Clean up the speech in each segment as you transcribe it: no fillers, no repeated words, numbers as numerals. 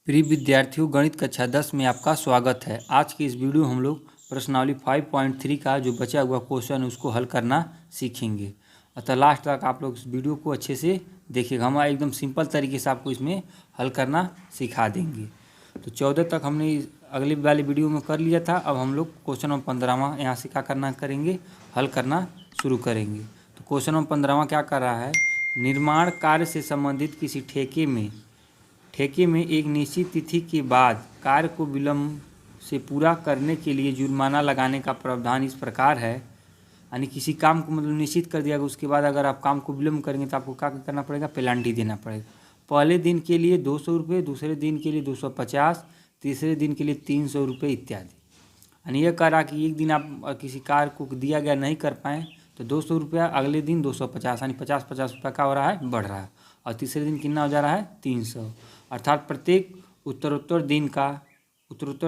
प्रिय विद्यार्थियों, गणित कक्षा 10 में आपका स्वागत है। आज की इस वीडियो हम लोग प्रश्नावली 5.3 का जो बचा हुआ क्वेश्चन है उसको हल करना सीखेंगे। अतः लास्ट तक आप लोग इस वीडियो को अच्छे से देखिएगा। हम एकदम सिंपल तरीके से आपको इसमें हल करना सिखा देंगे। तो 14 तक हमने अगली वाली वीडियो में कर लिया था। अब हम लोग क्वेश्चन नंबर 15वां यहाँ से क्या करना करेंगे, हल करना शुरू करेंगे। तो क्वेश्चन नंबर 15वां क्या कर रहा है, निर्माण कार्य से संबंधित किसी ठेके में एक निश्चित तिथि के बाद कार्य को विलंब से पूरा करने के लिए जुर्माना लगाने का प्रावधान इस प्रकार है। यानी किसी काम को मतलब निश्चित कर दिया, उसके बाद अगर आप काम को विलंब करेंगे तो आपको क्या करना पड़ेगा, पेनाल्टी देना पड़ेगा। पहले दिन के लिए 200 रुपये, दूसरे दिन के लिए 250, तीसरे दिन के लिए 300 रुपये इत्यादि। यानी यह करा कि एक दिन आप किसी कार्य को दिया गया नहीं कर पाएँ तो 200 रुपया, अगले दिन 250, यानी 50-50 रुपये का हो रहा है, बढ़ रहा है। और तीसरे दिन कितना हो जा रहा है, 300। अर्थात प्रत्येक उत्तरोत्तर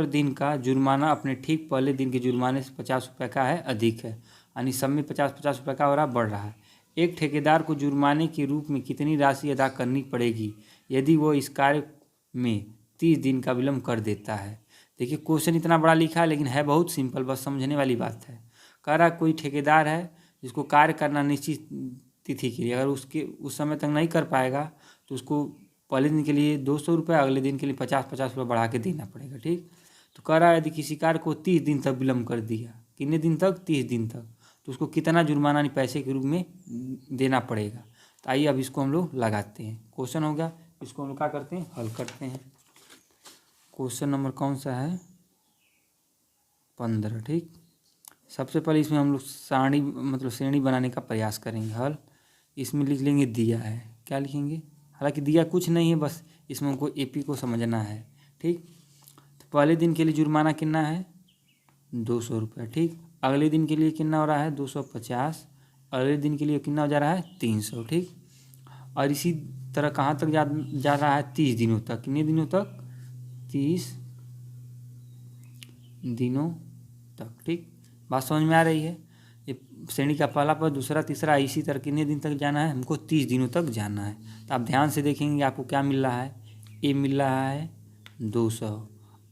दिन का जुर्माना अपने ठीक पहले दिन के जुर्माने से 50 रुपये का है, अधिक है। यानी सब में 50-50 रुपये का हो रहा है, बढ़ रहा है। एक ठेकेदार को जुर्माने के रूप में कितनी राशि अदा करनी पड़ेगी यदि वो इस कार्य में 30 दिन का विलम्ब कर देता है। देखिए क्वेश्चन इतना बड़ा लिखा है लेकिन है बहुत सिंपल, बस समझने वाली बात है। कह रहा कोई ठेकेदार है जिसको कार्य करना निश्चित तिथि के लिए, अगर उसके उस समय तक नहीं कर पाएगा तो उसको पहले दिन के लिए 200 रुपये, अगले दिन के लिए 50-50 रुपये बढ़ा के देना पड़ेगा। ठीक, तो कह रहा है यदि किसी कार्य को 30 दिन तक विलम्ब कर दिया, कितने दिन तक, 30 दिन तक, तो उसको कितना जुर्माना पैसे के रूप में देना पड़ेगा। तो आइए अब इसको हम लोग लगाते हैं। क्वेश्चन हो गया, इसको हम लोग क्या करते हैं, हल करते हैं। क्वेश्चन नंबर कौन सा है, 15। ठीक, सबसे पहले इसमें हम लोग सारणी मतलब श्रेणी बनाने का प्रयास करेंगे। हल इसमें लिख लेंगे दिया है, क्या लिखेंगे, हालांकि दिया कुछ नहीं है, बस इसमें हमको एपी को समझना है। ठीक, तो पहले दिन के लिए जुर्माना कितना है, 200 रुपये। ठीक, अगले दिन के लिए कितना हो रहा है, 250, अगले दिन के लिए कितना हो जा रहा है, 300। ठीक, और इसी तरह कहाँ तक जा रहा है, 30 दिनों तक। कितने दिनों तक, 30 दिनों तक। ठीक, बात समझ में आ रही है। ये श्रेणी का पहला पद, दूसरा, तीसरा, इसी तरह कितने दिन तक जाना है, हमको 30 दिनों तक जाना है। तो आप ध्यान से देखेंगे आपको क्या मिल रहा है, ए मिल रहा है 200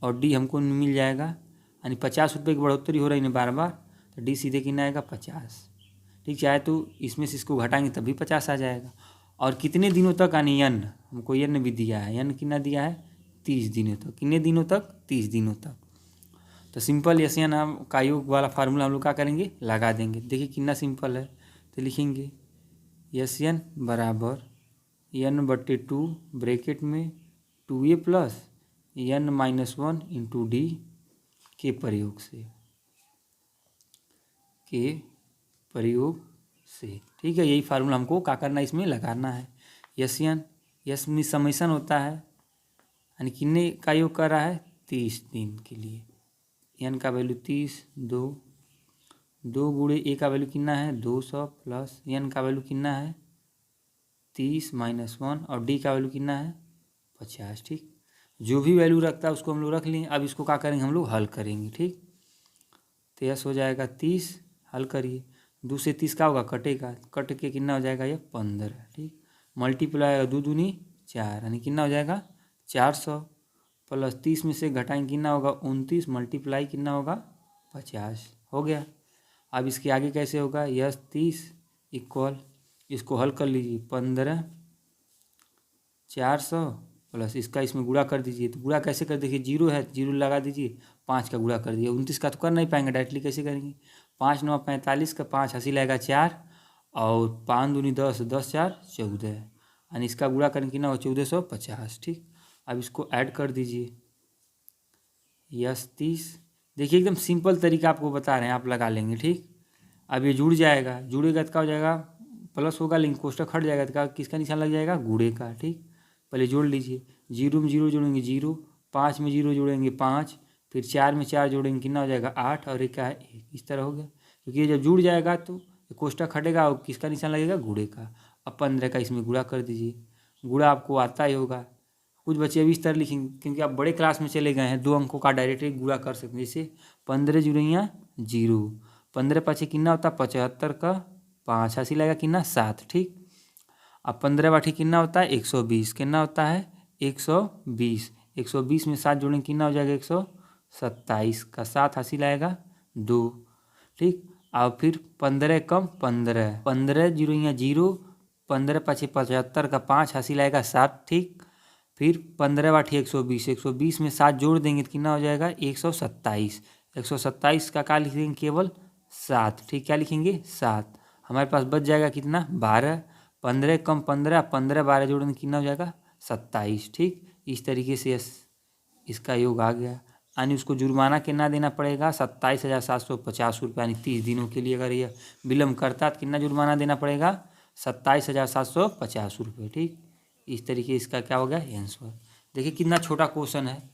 और डी हमको मिल जाएगा, यानी 50 रुपये की बढ़ोतरी हो रही है बार बार, तो डी सीधे कितना आएगा, 50। ठीक, चाहे तो इसमें से इसको घटाएंगे तभी 50 आ जाएगा। और कितने दिनों तक, यानी यन हमको यन भी दिया है, यन कितना दिया है, 30 दिनों तक। कितने दिनों तक, 30 दिनों तक। तो सिंपल एस एन का योग वाला फार्मूला हम लोग क्या करेंगे, लगा देंगे। देखिए कितना सिंपल है। तो लिखेंगे एस एन बराबर n/2 ब्रैकेट में 2a plus n-1 into D के प्रयोग से। ठीक है, यही फार्मूला हमको क्या करना है, इसमें लगाना है। एस एन, यस में समेसन होता है, यानी कितने का योग कर रहा है, 30 दिन के लिए। एन का वैल्यू 30, 2 गुणे ए का वैल्यू कितना है, 200 प्लस एन का वैल्यू कितना है, 30 माइनस 1, और डी का वैल्यू कितना है, 50। ठीक, जो भी वैल्यू रखता है उसको हम लोग रख लें। अब इसको क्या करेंगे, हम लोग हल करेंगे। ठीक, तो यस हो जाएगा 30, हल करिए, 2 से 30 का होगा, कटेगा, कट के कितना हो जाएगा, ये 15। ठीक, मल्टीप्लाई होगा 2 दूनी 4, यानी कितना हो जाएगा, 400 प्लस 30 में से घटाएंगे कितना होगा, 29, मल्टीप्लाई कितना होगा, 50 हो गया। अब इसके आगे कैसे होगा, यस 30 इक्वल, इसको हल कर लीजिए, 15 400 प्लस इसका इसमें गुणा कर दीजिए। तो गुणा कैसे कर, देखिए 0 है, 0 लगा दीजिए, 5 का गुणा कर दीजिए। 29 का तो कर नहीं पाएंगे, डायरेक्टली कैसे करेंगे, 5 9 45 का 5 हंसी लगेगा 4, और 5 दूनी 10, 10 4 14, यानी इसका गुणा करेंगे कितना हो, 1450। ठीक, अब इसको ऐड कर दीजिए, यस 30। देखिए एकदम सिंपल तरीका आपको बता रहे हैं, आप लगा लेंगे। ठीक, अब ये जुड़ जाएगा, जुड़ेगा तो क्या हो जाएगा, प्लस होगा लेकिन कोष्टक हट जाएगा, तो किसका निशान लग जाएगा, गुणे का। ठीक, पहले जोड़ लीजिए, 0 में 0 जोड़ेंगे 0, 5 में 0 जोड़ेंगे 5, फिर 4 में 4 जोड़ेंगे कितना हो जाएगा, 8, और एक क्या है, 1। इस तरह हो गया, क्योंकि ये जब जुड़ जाएगा तो कोष्टक हटेगा और किसका निशान लगेगा, गुणे का। अब 15 का इसमें गुणा कर दीजिए, गुणा आपको आता ही होगा। कुछ बच्चे अभी इस तरह लिखेंगे, क्योंकि आप बड़े क्लास में चले गए हैं, 2 अंकों का डायरेक्टली गुणा कर सकते हैं। जैसे 15 जुड़ैया 0, 15 पाछे कितना होता है, 75 का 5 हंसी लगेगा कितना, 7। ठीक, अब 15 बाठी कितना होता है, 120, कितना होता है, 120, 120 में 7 जोड़ेंगे कितना हो जाएगा 127 का 7 हासिल आएगा 2। ठीक, और फिर 15 कम 15 जीरो यहाँ 0, 15 पाछे 75 का 5 हासिल आएगा 7। ठीक, फिर 15 बाठी 120 में 7 जोड़ देंगे तो कितना हो जाएगा 127। 127 का क्या लिखेंगे केवल 7। ठीक, क्या लिखेंगे 7। हमारे पास बच जाएगा कितना 12। 15 कम 15, 15 12 जोड़ेंगे कितना हो जाएगा 27। ठीक, इस तरीके से इसका योग आ गया। यानी उसको जुर्माना कितना देना पड़ेगा 27,750 रुपये, यानी 30 दिनों के लिए अगर यह विलम्ब करता तो कितना जुर्माना देना पड़ेगा 27,750 रुपये। ठीक, इस तरीके इसका क्या हो गया आंसर। देखिए कितना छोटा क्वेश्चन है,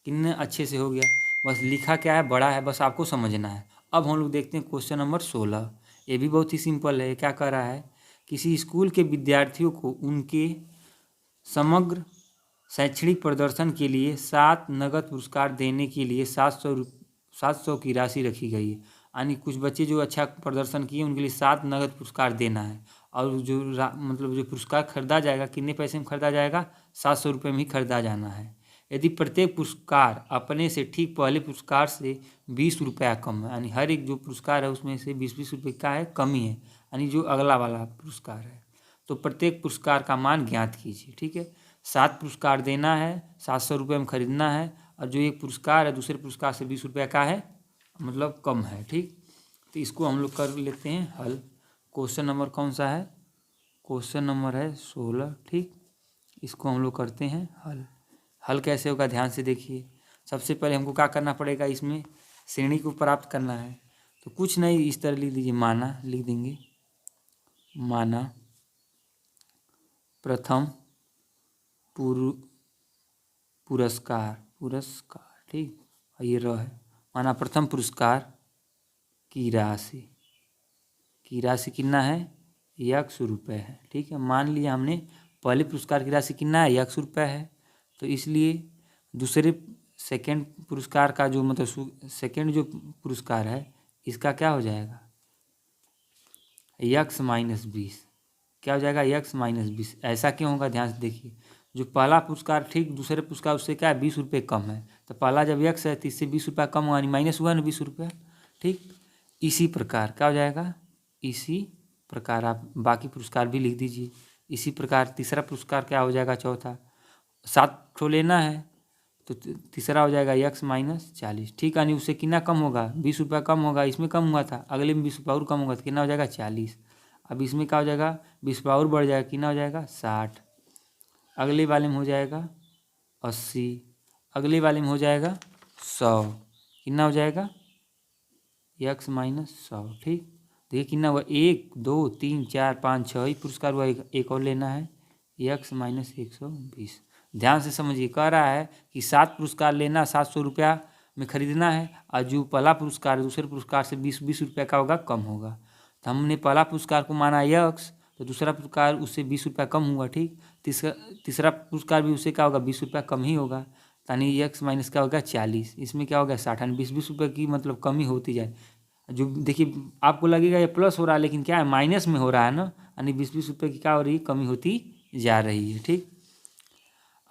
कितने अच्छे से हो गया। बस लिखा क्या है बड़ा है, बस आपको समझना है। अब हम लोग देखते हैं क्वेश्चन नंबर 16। ये भी बहुत ही सिंपल है। क्या कर रहा है, किसी स्कूल के विद्यार्थियों को उनके समग्र शैक्षणिक प्रदर्शन के लिए 7 नगद पुरस्कार देने के लिए 700 की राशि रखी गई है। यानी कुछ बच्चे जो अच्छा प्रदर्शन किए उनके लिए 7 नगद पुरस्कार देना है। और जो मतलब जो पुरस्कार खरीदा जाएगा कितने पैसे में खरीदा जाएगा 700 रुपये में ही खरीदा जाना है। यदि प्रत्येक पुरस्कार अपने से ठीक पहले पुरस्कार से 20 रुपया कम है, यानी हर एक जो पुरस्कार है उसमें से 20-20 रुपये का है कमी है, यानी जो अगला वाला पुरस्कार है, तो प्रत्येक पुरस्कार का मान ज्ञात कीजिए। ठीक है, 7 पुरस्कार देना है, 700 रुपये में खरीदना है, और जो एक पुरस्कार है दूसरे पुरस्कार से 20 रुपये का है, मतलब कम है। ठीक, तो इसको हम लोग कर लेते हैं हल। क्वेश्चन नंबर कौन सा है, क्वेश्चन नंबर है 16। ठीक, इसको हम लोग करते हैं हल। हल कैसे होगा ध्यान से देखिए। सबसे पहले हमको क्या करना पड़ेगा, इसमें श्रेणी को प्राप्त करना है। तो कुछ नहीं, इस तरह लिख दीजिए, माना लिख देंगे, माना प्रथम पुरस्कार। ठीक, और ये है माना प्रथम पुरस्कार की राशि कितना है 100 रुपये है। ठीक है, मान लिया हमने पहले पुरस्कार की राशि कितना है 100 रुपये है, तो इसलिए दूसरे सेकंड पुरस्कार का जो मतलब सेकंड जो पुरस्कार है इसका क्या हो जाएगा x-20। क्या हो जाएगा x-20। ऐसा क्यों होगा ध्यान से देखिए। जो पहला पुरस्कार ठीक दूसरे पुरस्कार उससे क्या है 20 रुपये कम है, तो पहला जब x है तो इससे 20 रुपया कम हुआ, माइनस हुआ ना 20 रुपया। ठीक, इसी प्रकार क्या हो जाएगा, इसी प्रकार आप बाकी पुरस्कार भी लिख दीजिए। इसी प्रकार तीसरा पुरस्कार क्या हो जाएगा, चौथा 7 ठो लेना है तो तीसरा हो जाएगा x-40। ठीक, यानी उससे कितना कम होगा 20 रुपया कम होगा, इसमें कम हुआ था, अगले में 20 रुपया और कम होगा तो कितना हो जाएगा 40। अब इसमें क्या हो जाएगा 20 रुपया और बढ़ जाएगा, कितना हो जाएगा 60। अगले वाले में हो जाएगा 80, अगले वाले में हो जाएगा 100, कितना हो जाएगा x-100। ठीक, देखिए कितना हुआ 1 2 3 4 5 6 ही पुरस्कार हुआ, एक और लेना है x-120। ध्यान से समझिए, कह रहा है कि 7 पुरस्कार लेना 700 रुपया में खरीदना है, और जो पहला पुरस्कार है दूसरे पुरस्कार से 20 रुपया का होगा कम होगा। तो हमने पहला पुरस्कार को माना x, तो दूसरा पुरस्कार उससे 20 रुपया कम हुआ। ठीक, तीसरा पुरस्कार भी उससे क्या होगा 20 रुपया कम ही होगा, यानी x- क्या होगा 40, इसमें क्या होगा 60, यानी 20-20 रुपये की मतलब कमी होती जाए। जो देखिए आपको लगेगा ये प्लस हो रहा है, लेकिन क्या है माइनस में हो रहा है ना, यानी 20-20 रुपये की क्या हो रही है कमी होती जा रही है। ठीक,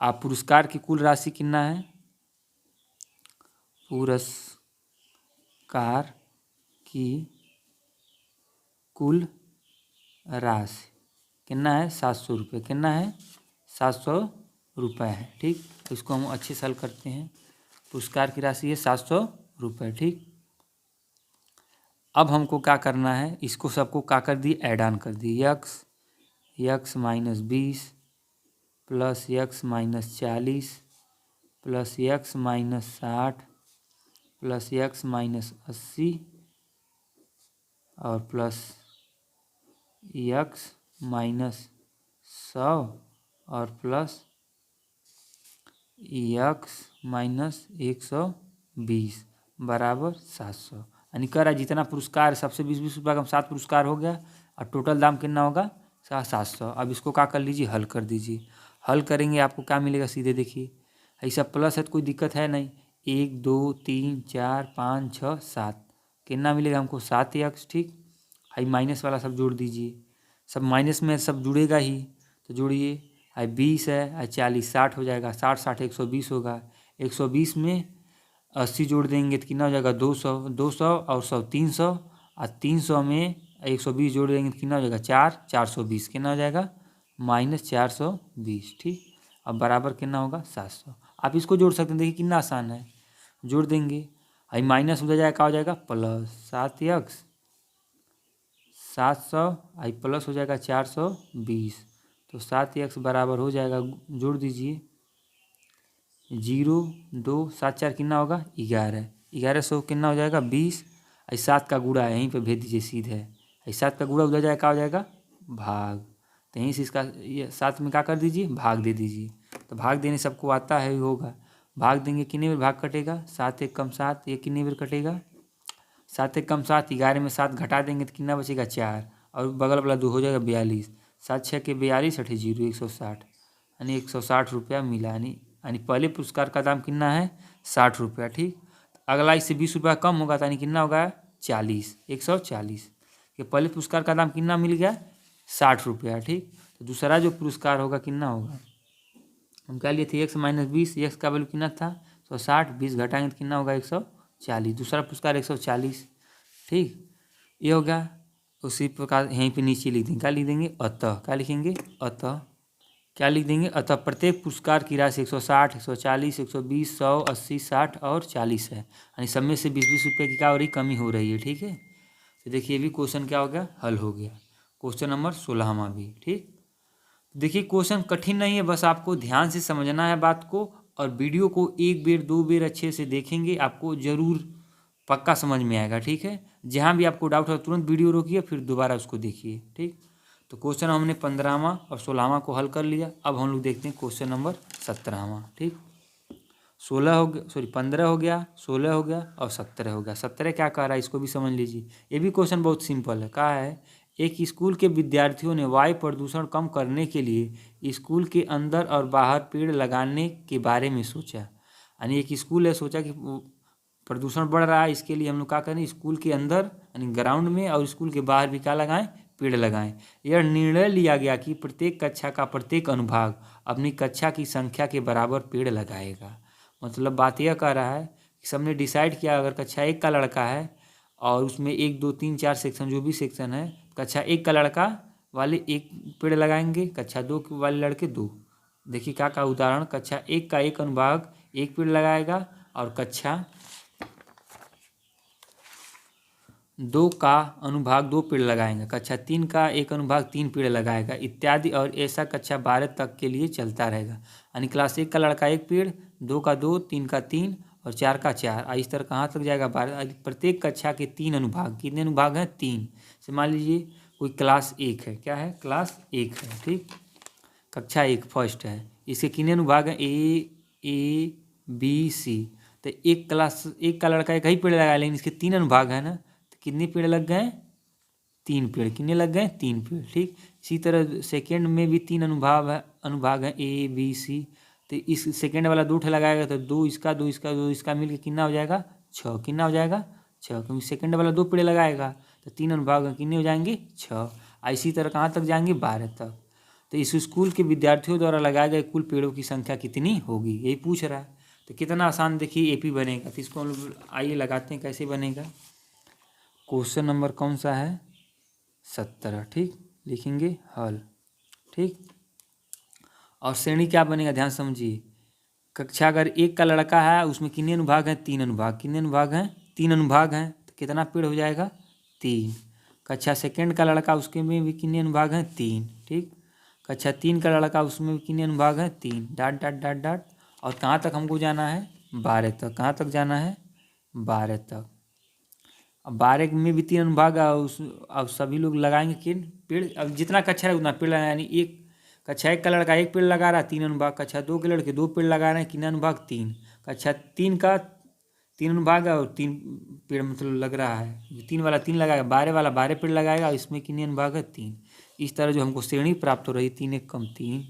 आप पुरस्कार की कुल राशि कितना है, पुरस्कार की कुल राशि कितना है 700 रुपये, कितना है 700 रुपये है। ठीक, इसको हम अच्छे से हल करते हैं। पुरस्कार की राशि है 700 रुपये। ठीक, अब हमको क्या करना है, इसको सबको क्या कर दिए ऐड ऑन कर दिए, x-20 plus x-40 plus x-60 plus x-80 और प्लस x-100 और प्लस x-120 बराबर 700। यानी कह रहा है जितना पुरस्कार सबसे 20-20 रुपये का 7 पुरस्कार हो गया, और टोटल दाम कितना होगा 700। अब इसको क्या कर लीजिए हल कर दीजिए। हल करेंगे आपको क्या मिलेगा सीधे देखिए, ऐसा प्लस है तो कोई दिक्कत है नहीं, 1 2 3 4 5 6 7 कितना मिलेगा हमको 7x। ठीक, हाई माइनस वाला सब जोड़ दीजिए, सब माइनस में सब जुड़ेगा ही, तो जोड़िए है 20 है 40 60 हो जाएगा, 60 60 120 होगा। 120 में 80 जोड़ देंगे तो कितना हो जाएगा 200, 200 और 100 300, और 300 में 120 जोड़ देंगे तो कितना हो जाएगा 420, कितना हो जाएगा -420। ठीक, अब बराबर कितना होगा 700। आप इसको जोड़ सकते हैं, देखिए कितना आसान है, जोड़ देंगे, आई माइनस हो जाएगा, क्या हो जाएगा प्लस 7x 700, आई प्लस हो जाएगा 420, तो 7x बराबर हो जाएगा, जोड़ दीजिए 0 2 7 4 कितना होगा 11, 1100 कितना हो जाएगा 20, आई 7 का गुणा है, यहीं पे भेज दीजिए सीधे, आई 7 का गुणा उधर जाएगा, क्या हो जाएगा भाग, तो यहीं से इसका ये 7 में क्या कर दीजिए भाग दे दीजिए, तो भाग देने सबको आता है होगा, भाग देंगे कितने बार भाग कटेगा 7 1 कम 7, ये कितने बार कटेगा 7 1 कम 7, 11 में 7 घटा देंगे तो कितना बचेगा 4, और बगल वाला 2 हो जाएगा 42, 7 6 के 42 8 0 160, यानी 160 रुपया मिला, यानी पहले पुरस्कार का दाम कितना है 60 रुपया। ठीक, अगला इससे 20 रुपया कम होगा तो यानी कितना होगा 40, 140, कि पहले पुरस्कार का दाम कितना मिल गया 60 रुपया। ठीक, तो दूसरा जो पुरस्कार होगा कितना होगा, हम क्या लिए थे x - 20, x का वैल्यू कितना था 160, 20 घटाएंगे तो कितना होगा 140, दूसरा पुरस्कार 140। ठीक, ये हो गया। उसी प्रकार यहीं पे नीचे लिख देंगे, क्या लिख देंगे अतः, क्या लिखेंगे अतः, क्या लिख देंगे अतः प्रत्येक पुरस्कार की राशि 160 140 120 100 80 60 और 40 है, यानी सब में से 20 रुपये की क्या हो रही कमी हो रही है। ठीक है, तो देखिए ये भी क्वेश्चन क्या हो गया हल हो गया, क्वेश्चन नंबर 16वां भी। ठीक, देखिए क्वेश्चन कठिन नहीं है, बस आपको ध्यान से समझना है बात को, और वीडियो को 1 बार 2 बार अच्छे से देखेंगे, आपको ज़रूर पक्का समझ में आएगा। ठीक है, जहाँ भी आपको डाउट हो तुरंत वीडियो रोकिए, फिर दोबारा उसको देखिए। ठीक, तो क्वेश्चन हमने 15वां और 16वां को हल कर लिया। अब हम लोग देखते हैं क्वेश्चन नंबर 17वां। ठीक, 16 हो गया, सॉरी 15 हो गया, 16 हो गया और 17 हो गया। 17 क्या कह रहा है इसको भी समझ लीजिए, ये भी क्वेश्चन बहुत सिंपल है। कहा है एक स्कूल के विद्यार्थियों ने वायु प्रदूषण कम करने के लिए स्कूल के अंदर और बाहर पेड़ लगाने के बारे में सोचा, यानी एक स्कूल है, सोचा कि प्रदूषण बढ़ रहा है, इसके लिए हम लोग क्या करें स्कूल के अंदर यानी ग्राउंड में और स्कूल के बाहर भी क्या लगाएं पेड़ लगाएं। यह निर्णय लिया गया कि प्रत्येक कक्षा का प्रत्येक अनुभाग अपनी कक्षा की संख्या के बराबर पेड़ लगाएगा। मतलब बात यह कह रहा है कि सबने डिसाइड किया अगर कक्षा 1 का लड़का है और उसमें 1 2 3 4 सेक्शन जो भी सेक्शन है, कक्षा 1 का लड़का वाले 1 पेड़ लगाएंगे, कक्षा 2 वाले लड़के 2। देखिए क्या का उदाहरण, कक्षा 1 का एक अनुभाग 1 पेड़ लगाएगा और कक्षा 2 का अनुभाग 2 पेड़ लगाएंगे, कक्षा 3 का एक अनुभाग 3 पेड़ लगाएगा इत्यादि, और ऐसा कक्षा 12 तक के लिए चलता रहेगा। यानी क्लास 1 का लड़का 1 पेड़, 2 का 2, 3 का 3 और 4 का 4, इस तरह कहाँ तक जाएगा 12। प्रत्येक कक्षा के 3 अनुभाग, कितने अनुभाग हैं 3। से मान लीजिए कोई क्लास 1 है, क्या है क्लास 1 है। ठीक, कक्षा 1 फर्स्ट है, इसके कितने अनुभाग हैं ए बी सी, तो एक क्लास 1 का लड़का एक ही पेड़ लगाया, लेकिन इसके 3 अनुभाग है ना, कितने पेड़ लग गए 3 पेड़, कितने लग गए 3 पेड़। ठीक, इसी तरह सेकेंड में भी 3 अनुभाग है ए बी सी, तो इस सेकेंड वाला 2 लगाएगा तो 2 इसका 2 इसका 2 इसका मिलकर कितना हो जाएगा 6, कितना हो जाएगा 6, क्योंकि सेकेंड वाला 2 पेड़ लगाएगा तो 3 अनुभाग कितने हो जाएंगे 6। इसी तरह कहाँ तक जाएंगे 12 तक। तो इस स्कूल के विद्यार्थियों द्वारा लगाए गए कुल पेड़ों की संख्या कितनी होगी, यही पूछ रहा है। तो कितना आसान देखिए एपी बनेगा, तो इसको हम लोग आइए लगाते हैं कैसे बनेगा। क्वेश्चन नंबर कौन सा है 17। ठीक, लिखेंगे हल। ठीक, और श्रेणी क्या बनेगा ध्यान समझिए, कक्षा अगर 1 का लड़का है उसमें कितने अनुभाग हैं 3 अनुभाग, कितने अनुभाग हैं 3 अनुभाग हैं, तो कितना पेड़ हो जाएगा 3। कक्षा सेकेंड का लड़का उसके में भी कितने अनुभाग हैं 3। ठीक, कक्षा 3 का लड़का उसमें भी कितने अनुभाग हैं 3, डाट डाट डाट डाट, और कहाँ तक हमको जाना है 12 तक, कहाँ तक जाना है 12 तक। अब 12 में भी 3 अनुभाग, अब सभी लोग लगाएंगे किन पेड़, अब जितना कक्षा है उतना पेड़ लगाए, यानी एक कक्षा 1 का लड़का 1 पेड़ लगा रहा है 3 अनुभाग, कक्षा 2 के लड़के 2 पेड़ लगा रहे हैं कितने अनुभाग 3, कक्षा 3 का 3 अनुभाग है और 3 पेड़ मतलब लग रहा है, 3 वाला 3 लगाएगा, 12 वाला 12 पेड़ लगाएगा, इसमें कितने अनुभाग है 3। इस तरह जो हमको श्रेणी प्राप्त हो रही 3 1 कम 3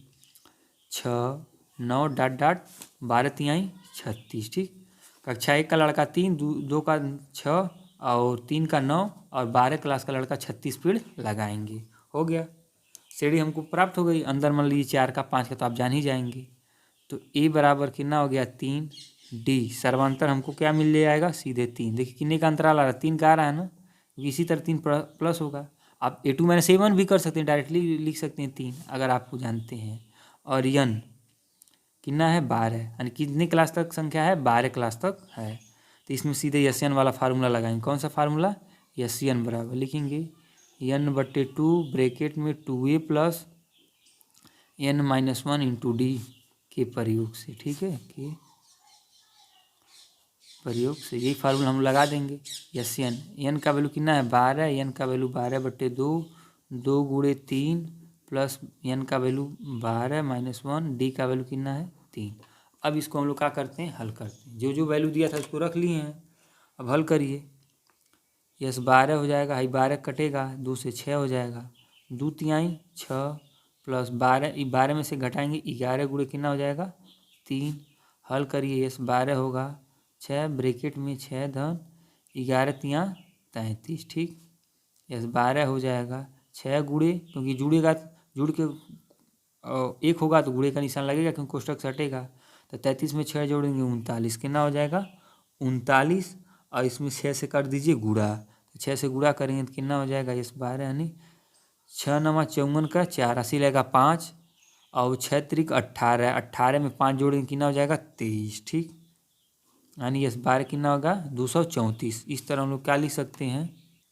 6 9 डाट डाट 12 3 36। ठीक, कक्षा 1 का लड़का 3, 2 का 6 और 3 का 9 और 12 क्लास का लड़का 36 पेड़ लगाएंगे। हो गया श्रेणी हमको प्राप्त हो गई। अंदर मान लीजिए 4 का 5 का तो आप जान ही जाएंगे। तो ए बराबर कितना हो गया 3, डी सर्वांतर हमको क्या मिल जाएगा सीधे 3। देखिए कितने का अंतराल आ रहा है, 3 का आ रहा है ना, इसी तरह 3 प्लस होगा। आप A2 माइनस A1 भी कर सकते हैं, डायरेक्टली लिख सकते हैं 3 अगर आपको जानते हैं। और यन कितना है 12, यानी कितने क्लास तक संख्या है 12 क्लास तक है। तो इसमें सीधे यन वाला फार्मूला लगाएंगे। कौन सा फार्मूला, यन बराबर लिखेंगे n/2 ब्रैकेट में 2a plus n-1 into D के प्रयोग से, ठीक है, के प्रयोग से यही फार्मूला हम लगा देंगे। यन का वैल्यू कितना है 12, यन का वैल्यू 12/2, 2 गुणे 3 प्लस यन का वैल्यू 12 माइनस 1, डी का वैल्यू कितना है 3। अब इसको हम लोग क्या करते हैं, हल करते हैं। जो जो वैल्यू दिया था उसको रख लिए हैं, अब हल करिए। यस 12 हो जाएगा, हाई 12 कटेगा, 2 से 6 हो जाएगा, 2 तिहाई 6 प्लस 12, 12 में से घटाएंगे 11 गुणे कितना हो जाएगा 3। हल करिए, यस 12 होगा 6 ब्रैकेट में 6 धन 11 तिया 33, ठीक। यस 12 हो जाएगा 6 गुणे, क्योंकि जुड़ेगा, जुड़ के 1 होगा तो गुणे का निशान लगेगा क्योंकि कोष्टक से हटेगा। तो 33 में 6 जोड़ेंगे 39, कितना हो जाएगा 39। और इसमें 6 से कर दीजिए गुणा, तो 6 से गुणा करेंगे तो कितना हो जाएगा यस 12, यानी 6 9 54 का 4 80 लगेगा 5 और 6 त्रिक 18, 18 में 5 जोड़ेंगे कितना हो जाएगा 23, ठीक। यानी यस 12 कितना होगा 234। इस तरह हम लोग क्या लिख सकते हैं,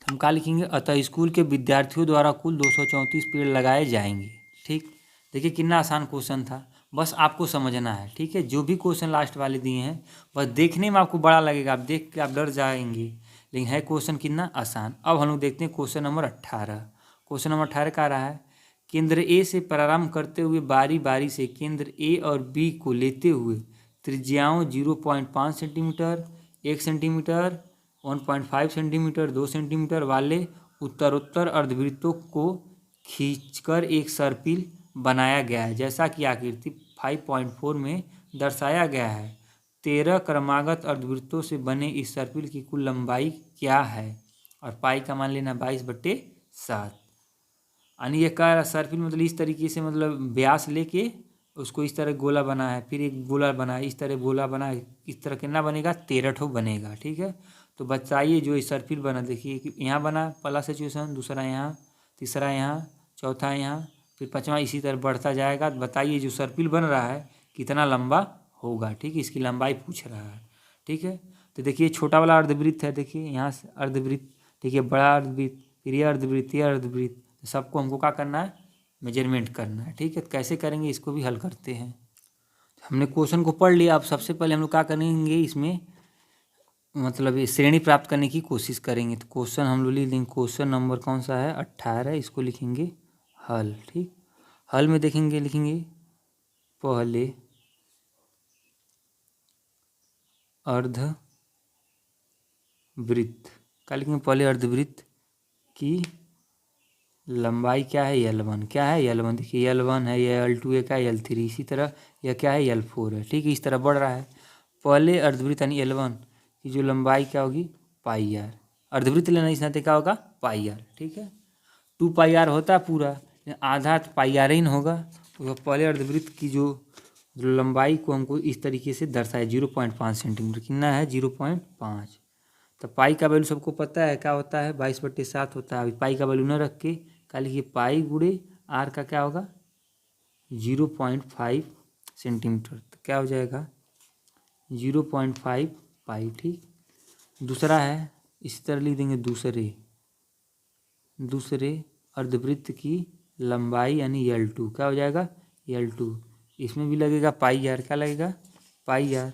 हम क्या लिखेंगे, अतः स्कूल के विद्यार्थियों द्वारा कुल 234 पेड़ लगाए जाएंगे, ठीक। देखिए कितना आसान क्वेश्चन था, बस आपको समझना है, ठीक है। जो भी क्वेश्चन लास्ट वाले दिए हैं बस देखने में आपको बड़ा लगेगा, आप देख के आप डर जाएंगे, लेकिन है क्वेश्चन कितना आसान। अब हम लोग देखते हैं क्वेश्चन नंबर 18। क्वेश्चन नंबर 18 का रहा है, केंद्र ए से प्रारंभ करते हुए बारी बारी से केंद्र ए और बी को लेते हुए त्रिज्याओं 0.5 सेंटीमीटर, 1 सेंटीमीटर, 1.5 सेंटीमीटर, 2 सेंटीमीटर वाले उत्तरोत्तर अर्धवृत्तों को खींचकर एक सर्पिल बनाया गया है, जैसा कि आकृति 5.4 में दर्शाया गया है। 13 क्रमागत अर्धवृत्तों से बने इस सर्पिल की कुल लंबाई क्या है, और पाई का मान लेना 22/7। यानी ये कह रहा सर्पिल मतलब इस तरीके से, मतलब व्यास लेके उसको इस तरह गोला बना है, फिर एक गोला बना है, इस तरह गोला बना है, इस तरह कितना बनेगा 13 ठो बनेगा, ठीक है। तो बताइए जो इस सर्पिल बना, देखिए कि यहाँ बना पहला सिचुएशन, दूसरा यहाँ, तीसरा यहाँ, चौथा यहाँ, फिर पाँचवा इसी तरह बढ़ता जाएगा। तो बताइए जो सर्पिल बन रहा है कितना लंबा होगा, ठीक है, इसकी लंबाई पूछ रहा है, ठीक है। तो देखिए छोटा वाला अर्धवृत्त है, देखिए यहाँ से अर्धवृत्त, देखिए बड़ा अर्धवृत्त, फिर ये अर्धवृत्त, ये अर्धवृत्त, सबको हमको क्या करना है मेजरमेंट करना है, ठीक है। तो कैसे करेंगे इसको भी हल करते हैं। हमने क्वेश्चन को पढ़ लिया, अब सबसे पहले हम लोग क्या करेंगे इसमें, मतलब ये श्रेणी प्राप्त करने की कोशिश करेंगे। तो क्वेश्चन हम लोग लिख देंगे, क्वेश्चन नंबर कौन सा है 18, इसको लिखेंगे हल, ठीक। हल में देखेंगे, लिखेंगे पहले अर्धवृत्त, क्या लिखेंगे, पहले अर्धवृत्त की लंबाई क्या है L1, क्या है L1, देखिए L1 है, यह L2 है, क्या L3, इसी तरह यह क्या है L4 है, ठीक है। इस तरह बढ़ रहा है। पहले अर्धवृत्त यानी L1 की जो लंबाई क्या होगी πr, अर्धवृत्त लेना इस नाते क्या होगा πr, ठीक है। 2πr होता है पूरा, आधा तो πr ही होगा। तो पहले अर्धवृत्त की जो लंबाई को हमको इस तरीके से दर्शाया 0.5 सेंटीमीटर, कितना है 0.5। तो पाई का वैल्यू सबको पता है क्या होता है 22/7 होता है। अभी पाई का वैल्यू न रख के क्या लिखिए, पाई गुणे आर का क्या होगा 0.5 सेंटीमीटर, तो क्या हो जाएगा 0.5 पाई, ठीक। दूसरा है इसी तरह लिख देंगे, दूसरे अर्धवृत्त की लंबाई यानी L2, क्या हो जाएगा L2, इसमें भी लगेगा पाई आर, क्या लगेगा पाई आर।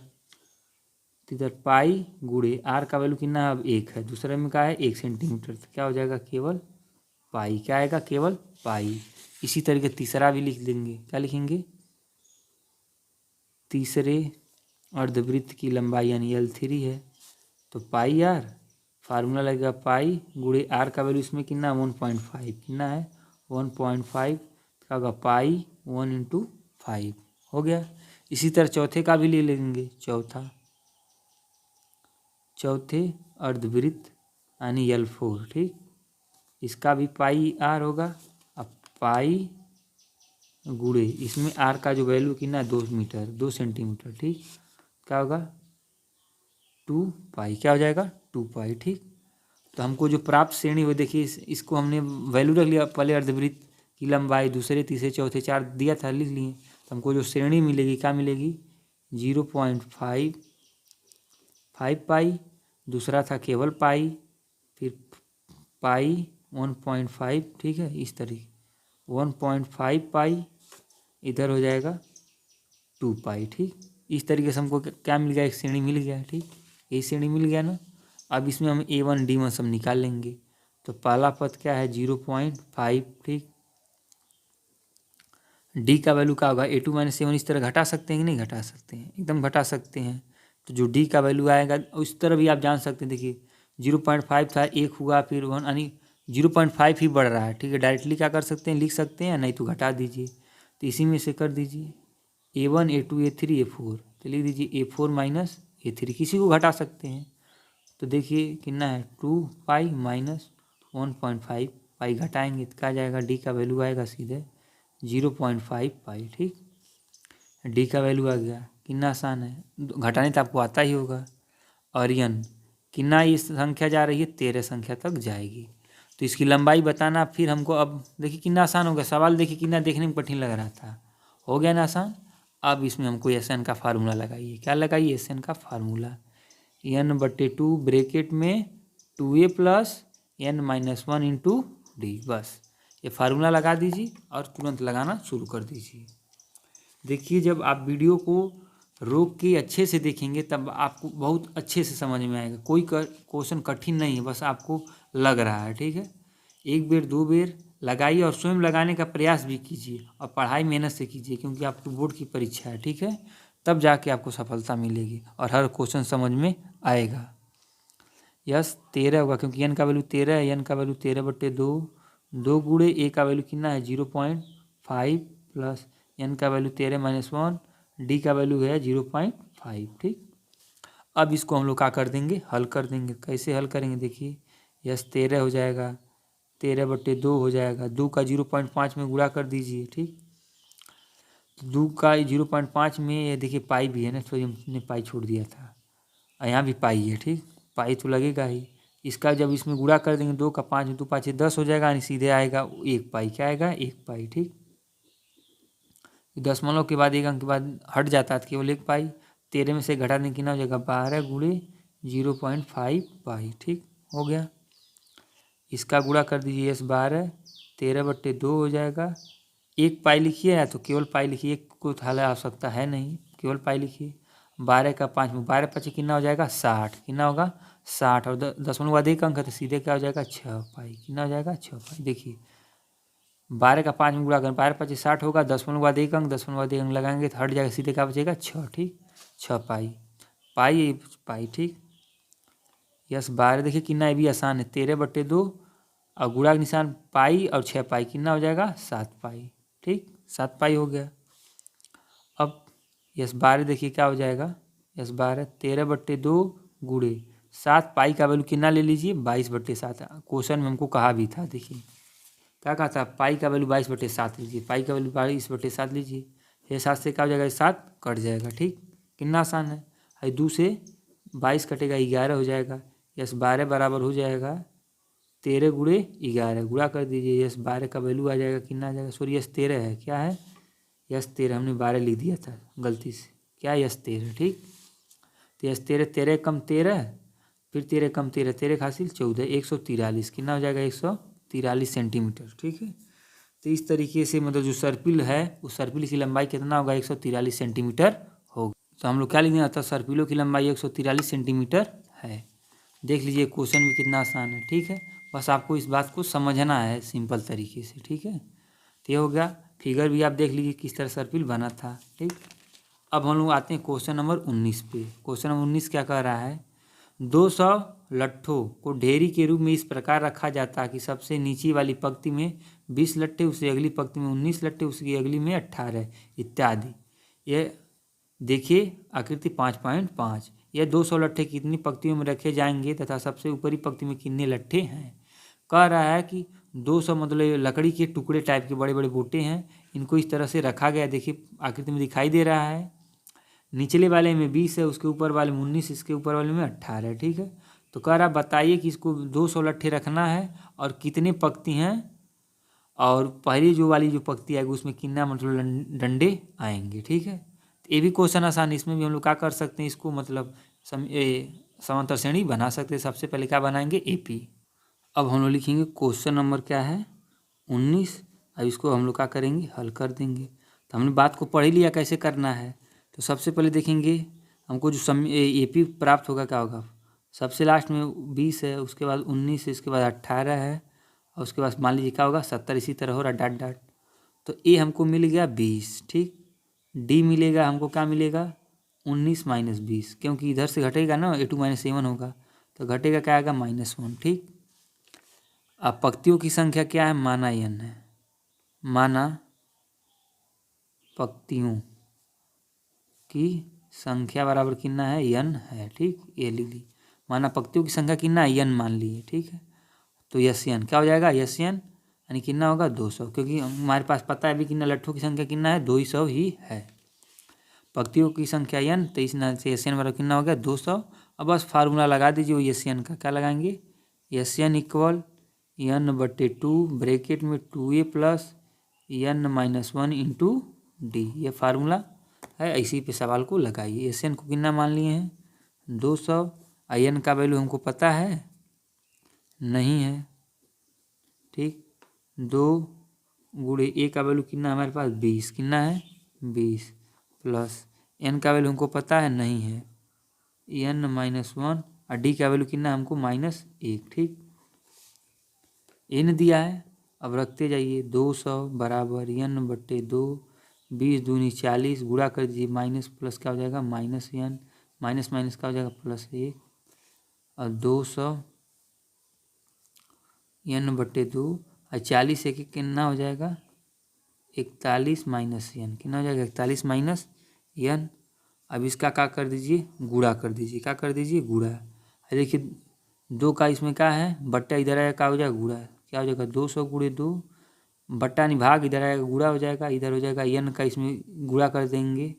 इधर पाई गुणे आर का वैल्यू कितना है अब 1 है, दूसरे में क्या है 1 सेंटीमीटर, तो क्या हो जाएगा केवल पाई, क्या आएगा केवल पाई। इसी तरीके तीसरा भी लिख देंगे, क्या लिखेंगे, तीसरे अर्धवृत्त की लंबाई यानी L3 है, तो पाई आर, फार्मूला लगेगा पाई गुणे आर का वैल्यू इसमें कितना 1.5, कितना है 1.5, क्या होगा पाई 1/5 हो गया। इसी तरह चौथे का भी ले लेंगे, चौथे अर्धवृत्त यानी L4, ठीक, इसका भी पाई आर होगा। अब पाई गुणे इसमें आर का जो वैल्यू कितना है 2 मीटर 2 सेंटीमीटर। ठीक, क्या होगा 2 पाई, क्या हो जाएगा 2 पाई। ठीक, तो हमको जो प्राप्त श्रेणी हुई देखिए इसको हमने वैल्यू रख लिया, पहले अर्धवृत्त की लंबाई, दूसरे तीसरे चौथे 4 दिया था लिख लिए। तो हमको जो श्रेणी मिलेगी क्या मिलेगी 0.5 पाई, दूसरा था केवल पाई, फिर पाई 1.5। ठीक है, इस तरीके 1.5 पाई, इधर हो जाएगा 2 पाई। ठीक, इस तरीके से हमको क्या मिल गया, एक श्रेणी मिल गया। ठीक, ये श्रेणी मिल गया ना। अब इसमें हम A1 D1 सब निकाल लेंगे। तो पहला पद क्या है 0.5। ठीक, डी का वैल्यू क्या होगा A2 - A1, इस तरह घटा सकते हैं कि नहीं घटा सकते हैं, एकदम घटा सकते हैं। तो जो डी का वैल्यू आएगा उस तरह भी आप जान सकते हैं। देखिए 0.5 था, एक हुआ, फिर 1, यानी 0.5 ही बढ़ रहा है। ठीक है, डायरेक्टली क्या कर सकते हैं लिख सकते हैं, नहीं तो घटा दीजिए। तो इसी में से कर दीजिए A1 A2 A3 A4, तो लिख दीजिए A4 - A3, किसी को घटा सकते हैं। तो देखिए कितना है 2 पाई माइनस 1.5 पाई, घटाएंगे तो क्या जाएगा, डी का वैल्यू आएगा सीधे 0.5 पाई। ठीक, डी का वैल्यू आ गया, कितना आसान है, घटाने तो आपको आता ही होगा। और यन कितना ये संख्या जा रही है 13 संख्या तक जाएगी। तो इसकी लंबाई बताना फिर हमको, अब देखिए कितना आसान हो गया सवाल, देखिए कितना देखने में कठिन लग रहा था, हो गया ना आसान। अब इसमें हमको SN का फार्मूला लगाइए, क्या लगाइए SN का फार्मूला, n/2 ब्रैकेट में 2a + n - 1 इंटू डी, बस ये फार्मूला लगा दीजिए और तुरंत लगाना शुरू कर दीजिए। देखिए जब आप वीडियो को रोक के अच्छे से देखेंगे तब आपको बहुत अच्छे से समझ में आएगा, कोई क्वेश्चन कठिन नहीं है, बस आपको लग रहा है। ठीक है, एक बेर दो बेर लगाइए और स्वयं लगाने का प्रयास भी कीजिए और पढ़ाई मेहनत से कीजिए, क्योंकि आपकी बोर्ड की परीक्षा है। ठीक है, तब जाके आपको सफलता मिलेगी और हर क्वेश्चन समझ में आएगा। यस 13 होगा, क्योंकि n का वैल्यू 13 है, n का वैल्यू 13/2, 2 गुणे a का वैल्यू कितना है 0.5 प्लस n का वैल्यू 13 - 1, d का वैल्यू है 0.5। ठीक, अब इसको हम लोग क्या कर देंगे, हल कर देंगे। कैसे हल करेंगे देखिए, यस 13 हो जाएगा, 13/2 हो जाएगा, 2 का 0.5 में गुणा कर दीजिए। ठीक, 2 का 0.5 में ये देखिए पाई भी है ना, तो हमने पाई छोड़ दिया था, और यहाँ भी पाई है। ठीक, पाई तो लगेगा ही, इसका जब इसमें गुणा कर देंगे 2 का 5 में 2 5 10 हो जाएगा, यानी सीधे आएगा 1 पाई, क्या आएगा 1 पाई। ठीक, दशमलव के बाद 1 अंक के बाद हट जाता है तो केवल 1 पाई, 13 में से घटा देंगे कितना हो जाएगा 12 गुणे 0.5 पाई। ठीक, हो गया, इसका गुणा कर दीजिए यस 12, 13/2 हो जाएगा, 1 पाई लिखिए या तो केवल पाई लिखिए, एक को हल आवश्यकता है नहीं, केवल पाई लिखिए। 12 का 5 में 12 5 कितना हो जाएगा 60, कितना होगा 60, और दशमलव बाद 1 अंक है तो सीधे क्या हो जाएगा 6 पाई, कितना हो जाएगा 6 पाई। देखिए 12 का 5 में गुणा करें, 12 5 60 होगा, दशमलव बाद 1 अंक, दशमलव बाद 1 अंक लगाएंगे तो हट जाएगा, सीधे क्या बचेगा 6। ठीक, 6 पाई, पाई पाई। ठीक, यस 12 देखिए कितना ये भी आसान है, 13/2 और गुणा का निशान पाई और 6 पाई, कितना हो जाएगा 7 पाई। ठीक, 7 पाई हो गया। अब यस 12 देखिए क्या हो जाएगा, यस 12 13/2 गुणे 7 पाई का वैल्यू कितना ले लीजिए 22/7, क्वेश्चन में हमको कहा भी था। देखिए क्या कहा था, पाई का वैल्यू 22/7 लीजिए, पाई का वैल्यू 22/7 लीजिए, ये 7 से क्या हो जाएगा 7 कट जाएगा। ठीक, कितना आसान है, 2 से 22 कटेगा 11 हो जाएगा, यस 12 बराबर हो जाएगा 13 गुणे 11, गुणा कर दीजिए, यस 12 का वैल्यू आ जाएगा कितना आ जाएगा, सॉरी यस 13 है, क्या है यस 13, हमने 12 लिख दिया था गलती से, क्या यस 13। ठीक, तो यस 13, 13 कम 13, फिर 13 कम 13, 13 हासिल 14, 143, कितना हो जाएगा 143 सेंटीमीटर। ठीक है, तो इस तरीके से मतलब जो सर्पिल है उस सर्पिल की लंबाई कितना होगा 143 सेंटीमीटर होगा। तो हम लोग क्या लिखने आता है, सर्पिलों की लंबाई 143 सेंटीमीटर है। देख लीजिए क्वेश्चन भी कितना आसान है। ठीक है, बस आपको इस बात को समझना है सिंपल तरीके से। ठीक है, तो ये हो गया, फिगर भी आप देख लीजिए किस तरह सर्पिल बना था। ठीक, अब हम लोग आते हैं क्वेश्चन नंबर 19 पे। क्वेश्चन नंबर 19 क्या कह रहा है, 200 लट्ठों को ढेरी के रूप में इस प्रकार रखा जाता है कि सबसे नीचे वाली पंक्ति में 20 लट्ठे, उससे अगली पंक्ति में 19 लट्ठे, उसकी अगली में 18 इत्यादि। ये देखिए आकृति 5.5, यह 200 लट्ठे कितनी पंक्तियों में रखे जाएंगे तथा सबसे ऊपरी पंक्ति में कितने लट्ठे हैं। कह रहा है कि 200 मतलब लकड़ी के टुकड़े टाइप के बड़े बड़े बोटे हैं, इनको इस तरह से रखा गया, देखिए आकृति में दिखाई दे रहा है। निचले वाले में 20 है, उसके ऊपर वाले में 19, इसके ऊपर वाले में 18 है। ठीक है, तो कह रहा बताइए कि इसको 200 लट्ठे रखना है और कितने पंक्ति हैं, और पहली जो वाली जो पंक्ति आएगी उसमें कितना मतलब डंडे आएंगे। ठीक है, तो ये भी क्वेश्चन आसान है, इसमें भी हम लोग क्या कर सकते हैं, इसको मतलब समांतर श्रेणी बना सकते हैं। सबसे पहले क्या बनाएंगे, एपी। अब हम लोग लिखेंगे क्वेश्चन नंबर क्या है 19। अब इसको हम लोग क्या करेंगे, हल कर देंगे। तो हमने बात को पढ़ ही लिया कैसे करना है। तो सबसे पहले देखेंगे हमको जो एपी प्राप्त होगा क्या होगा, सबसे लास्ट में 20 है, उसके बाद 19 है, इसके बाद 18 है, और उसके बाद मान लीजिए क्या होगा 70, इसी तरह हो रहा डाट डाट। तो ए हमको मिल गया 20। ठीक, डी मिलेगा हमको, क्या मिलेगा 19 माइनस 20, क्योंकि इधर से घटेगा ना, A2 माइनस A1 होगा, तो घटेगा क्या आएगा -1। ठीक, अब पंक्तियों की संख्या क्या है, माना n है, माना पंक्तियों की संख्या बराबर कितना है, n है। ठीक, ये लिख ली, माना पंक्तियों की संख्या कितना है, n मान लिए। ठीक है, तो यस n क्या हो जाएगा, यस n यानी कितना होगा 200, क्योंकि हमारे पास पता है अभी कितना लट्ठों की संख्या कितना है, 200 ही है। पंक्तियों की संख्या n, तो इस नाम से यस n बराबर कितना हो गया 200। अब बस फार्मूला लगा दीजिए वो यस n का, क्या लगाएंगे, yes n equal n/2 bracket में 2a plus n-1 into D, ये फार्मूला है। इसी पे सवाल को लगाइए। एस एन को कितना मान लिए हैं 200, आई एन का वैल्यू हमको पता है नहीं है। ठीक, 2 गुणे ए का वैल्यू कितना हमारे पास 20, कितना है 20, प्लस एन का वैल्यू हमको पता है नहीं है n-1, और डी का वैल्यू कितना हमको -1। ठीक, एन दिया है, अब रखते जाइए 200 बराबर n/2, 20 दूनी 40, गुणा कर दीजिए, माइनस प्लस क्या हो जाएगा -n, माइनस माइनस क्या हो जाएगा +1, और 200 n/2, और 40 एक कितना हो जाएगा 41 माइनस n, कितना हो जाएगा 41 माइनस n। अब इसका क्या कर दीजिए, गुणा कर दीजिए, क्या कर दीजिए गुणा। देखिए 2 का इसमें क्या है बट्टा, इधर आएगा क्या हो जाएगा गुणा, क्या हो जाएगा 200 गुणे 2, बट्टा नहीं भाग, इधर आएगा गुणा हो जाएगा, इधर हो जाएगा n का, इसमें गुणा कर देंगे,